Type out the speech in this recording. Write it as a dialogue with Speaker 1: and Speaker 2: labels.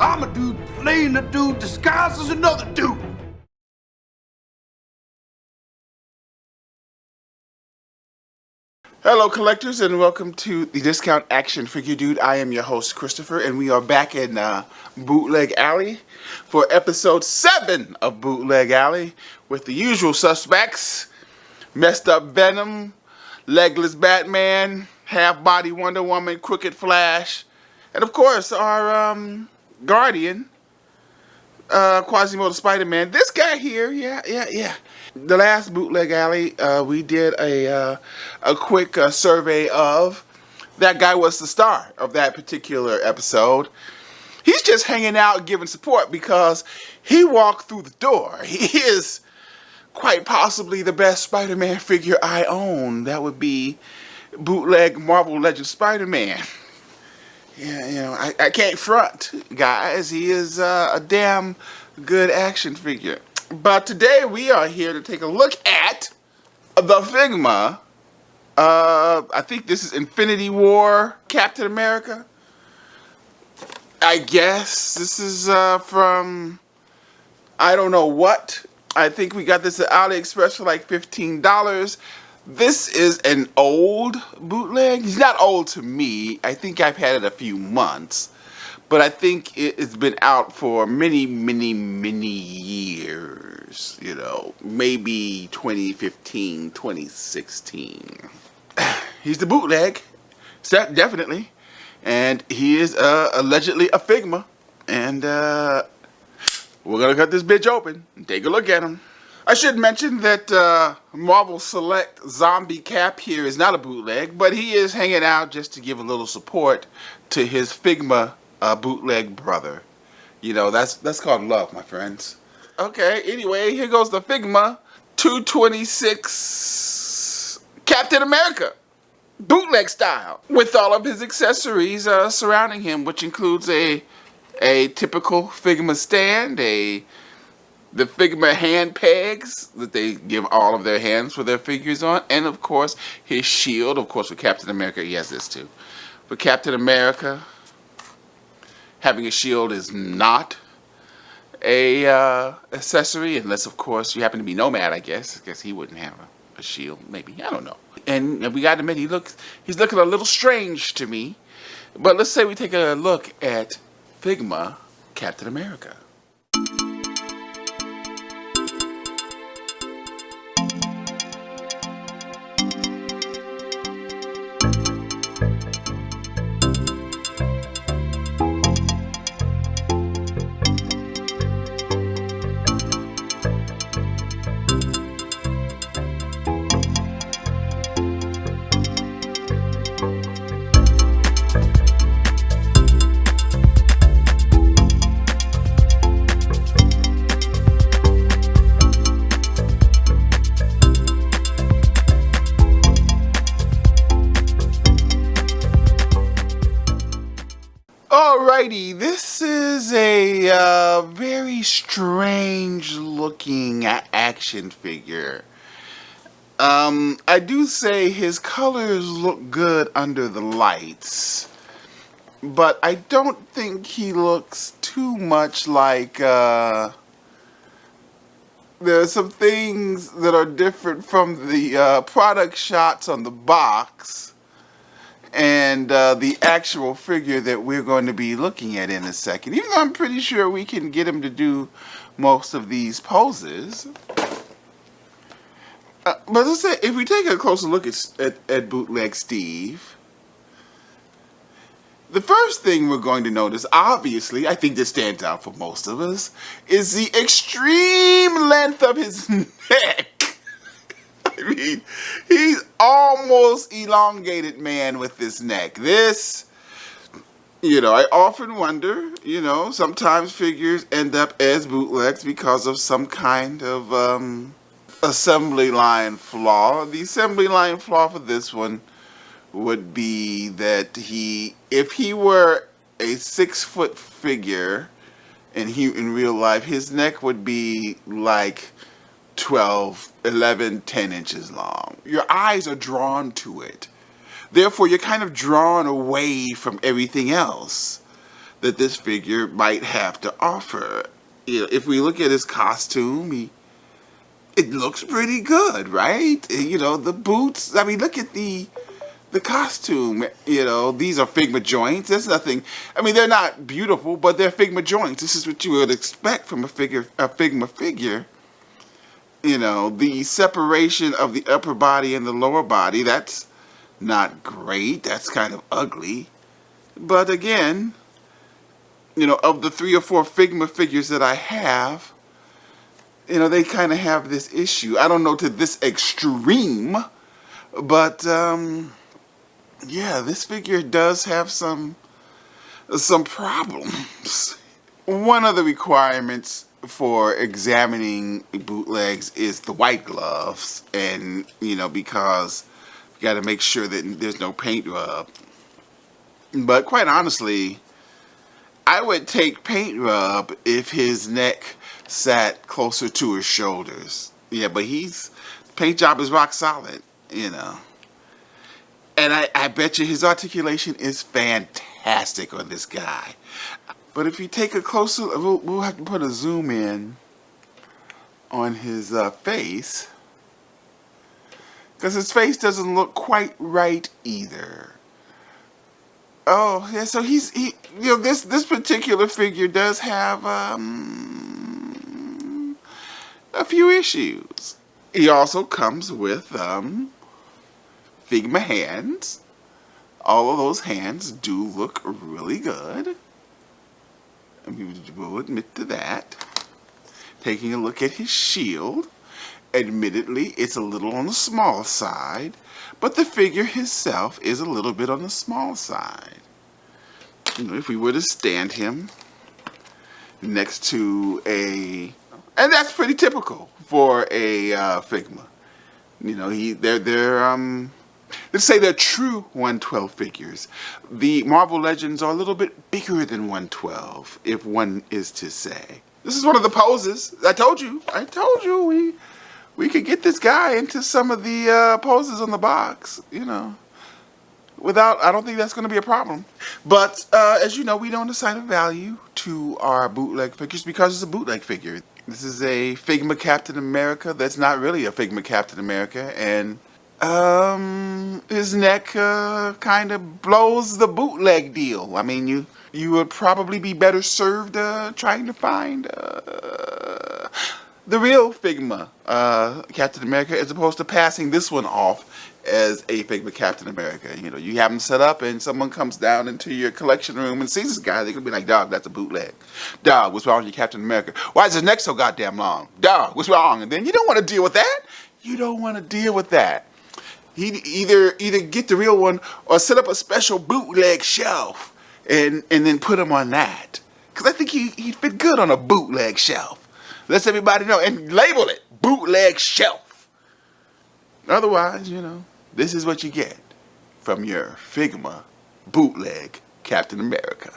Speaker 1: I'm a dude playing a dude disguised as another dude.
Speaker 2: Hello collectors, and welcome to the Discount Action Figure Dude. I am your host Christopher, and we are back in Bootleg Alley for episode 7 of Bootleg Alley with the usual suspects: Messed Up Venom, Legless Batman, Half Body Wonder Woman, Crooked Flash, and of course our guardian, Quasimodo Spider-Man. This guy here, yeah. The last Bootleg Alley, we did a quick survey of. That guy was the star of that particular episode. He's just hanging out giving support because he walked through the door. He is quite possibly the best Spider-Man figure I own. That would be Bootleg Marvel Legend Spider-Man. Yeah, I can't front, guys. He is a damn good action figure. But today we are here to take a look at the Figma. I think this is Infinity War Captain America. I guess this is from I don't know what. I think we got this at AliExpress for like $15. This is an old bootleg. He's not old to me. I think I've had it a few months. But I think it's been out for many years. You know, maybe 2015, 2016. He's the bootleg, definitely. And he is allegedly a Figma. And we're going to cut this bitch open and take a look at him. I should mention that Marvel Select Zombie Cap here is not a bootleg, but he is hanging out just to give a little support to his Figma bootleg brother. You know, that's called love, my friends. Okay, anyway, here goes the Figma 226 Captain America, bootleg style, with all of his accessories surrounding him, which includes a typical Figma stand, the Figma hand pegs that they give all of their hands for their figures on, and of course his shield. Of course, with Captain America, he has this too. For Captain America, having a shield is not a accessory, unless of course you happen to be Nomad. I guess he wouldn't have a shield. Maybe, I don't know. And we got to admit, he's looking a little strange to me. But let's say we take a look at Figma Captain America. Alrighty, this is a very strange looking action figure. I do say his colors look good under the lights, but I don't think he looks too much like, there are some things that are different from the product shots on the box and the actual figure that we're going to be looking at in a second. Even though I'm pretty sure we can get him to do most of these poses. But let's say, if we take a closer look at Bootleg Steve, the first thing we're going to notice, obviously, I think this stands out for most of us, is the extreme length of his neck. I mean, he's almost elongated man with this neck. This, I often wonder, sometimes figures end up as bootlegs because of some kind of assembly line flaw. The assembly line flaw for this one would be that if he were a 6-foot figure in real life, his neck would be like 12, 11, 10 inches long. Your eyes are drawn to it. Therefore, you're kind of drawn away from everything else. that this figure might have to offer. You know, if we look at his costume, it looks pretty good, right? You know, the boots. I mean, look at the costume. You know, these are Figma joints. There's nothing. I mean, they're not beautiful, but they're Figma joints. This is what you would expect from a Figma figure. You know, the separation of the upper body and the lower body, that's not great. That's kind of ugly. But again, you know, of the 3 or 4 Figma figures that I have, you know, they kind of have this issue. I don't know to this extreme, but yeah, this figure does have some problems. One of the requirements for examining bootlegs is the white gloves, and you know, because you got to make sure that there's no paint rub. But quite honestly, I would take paint rub if his neck sat closer to his shoulders. Yeah, but paint job is rock solid, you know. And I bet you his articulation is fantastic on this guy. But if you take a closer, we'll have to put a zoom in on his face, because his face doesn't look quite right either. Oh yeah, so you know, this particular figure does have a few issues. He also comes with Figma hands. All of those hands do look really good. We will admit to that. Taking a look at his shield, admittedly, it's a little on the small side, but the figure himself is a little bit on the small side. You know, if we were to stand him next to and that's pretty typical for a Figma. You know, let's say they're true 112 figures. The Marvel Legends are a little bit bigger than 112, if one is to say. This is one of the poses. I told you we could get this guy into some of the poses on the box, you know. I don't think that's going to be a problem. But as you know, we don't assign a value to our bootleg figures because it's a bootleg figure. This is a Figma Captain America that's not really a Figma Captain America, and his neck kind of blows the bootleg deal. I mean, you would probably be better served trying to find the real Figma Captain America as opposed to passing this one off as a Figma Captain America. You know, you have them set up and someone comes down into your collection room and sees this guy, they're going to be like, dog, that's a bootleg. Dog, what's wrong with your Captain America? Why is his neck so goddamn long? Dog, what's wrong? And then you don't want to deal with that. You don't want to deal with that. He'd either get the real one or set up a special bootleg shelf and then put him on that. Because I think he'd fit good on a bootleg shelf. Let everybody know and label it bootleg shelf. Otherwise, you know, this is what you get from your Figma bootleg Captain America.